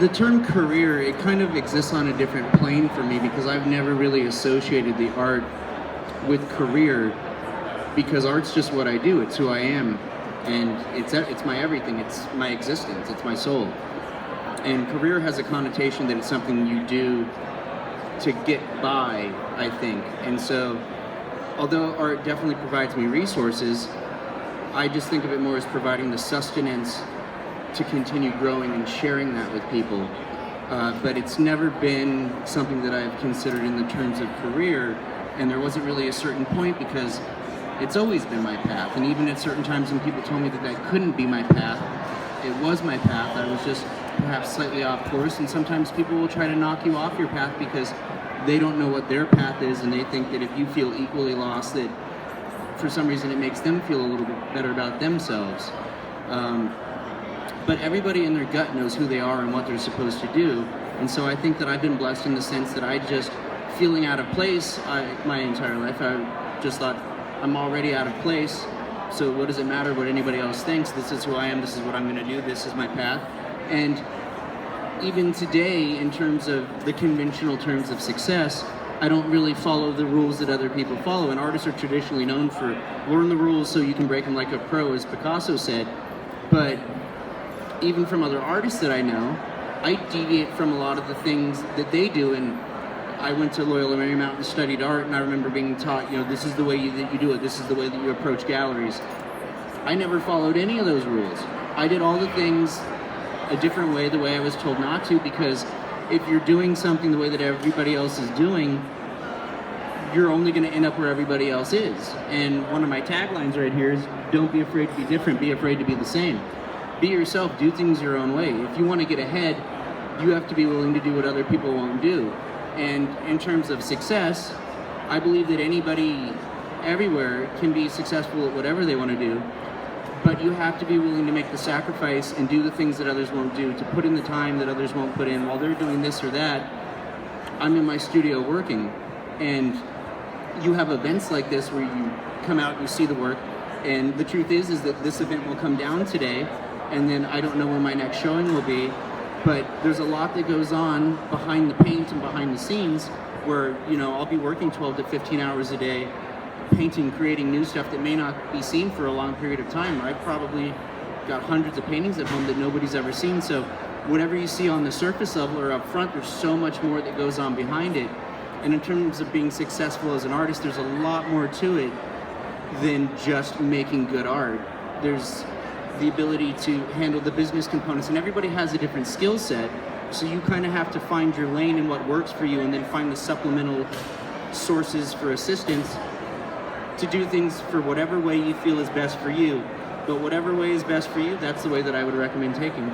The term career, it kind of exists on a different plane for me because I've never really associated the art with career, because art's just what I do. It's who I am, and it's my everything. It's my existence. It's my soul. And career has a connotation that it's something you do to get by, I think. And so, although art definitely provides me resources, I just think of it more as providing the sustenance to continue growing and sharing that with people. But it's never been something that I've considered in the terms of career, and there wasn't really a certain point because it's always been my path. And even at certain times when people told me that that couldn't be my path, it was my path. I was just perhaps slightly off course, and sometimes people will try to knock you off your path because they don't know what their path is, and they think that if you feel equally lost, that for some reason it makes them feel a little bit better about themselves. But everybody in their gut knows who they are and what they're supposed to do. And so I think that I've been blessed in the sense that I just, feeling out of place my entire life, I just thought, I'm already out of place, so what does it matter what anybody else thinks? This is who I am, this is what I'm gonna do, this is my path. And even today, in terms of the conventional terms of success, I don't really follow the rules that other people follow. And artists are traditionally known for learn the rules so you can break them like a pro, as Picasso said. But even from other artists that I know, I deviate from a lot of the things that they do. And I went to Loyola Marymount and studied art, and I remember being taught, this is the way that you do it, this is the way that you approach galleries. I never followed any of those rules. I did all the things a different way, the way I was told not to, because if you're doing something the way that everybody else is doing, you're only going to end up where everybody else is. And one of my taglines right here is, don't be afraid to be different, be afraid to be the same. Be yourself, do things your own way. If you want to get ahead, you have to be willing to do what other people won't do. And in terms of success, I believe that anybody everywhere can be successful at whatever they want to do, but you have to be willing to make the sacrifice and do the things that others won't do, to put in the time that others won't put in. While they're doing this or that, I'm in my studio working. And you have events like this where you come out and you see the work, and the truth is that this event will come down today, and then I don't know when my next showing will be, but there's a lot that goes on behind the paint and behind the scenes where, I'll be working 12 to 15 hours a day, painting, creating new stuff that may not be seen for a long period of time. I've probably got hundreds of paintings at home that nobody's ever seen. So whatever you see on the surface level or up front, there's so much more that goes on behind it. And in terms of being successful as an artist, there's a lot more to it than just making good art. There's the ability to handle the business components, and everybody has a different skill set, so you kind of have to find your lane and what works for you, and then find the supplemental sources for assistance to do things for whatever way you feel is best for you. But whatever way is best for you, that's the way that I would recommend taking.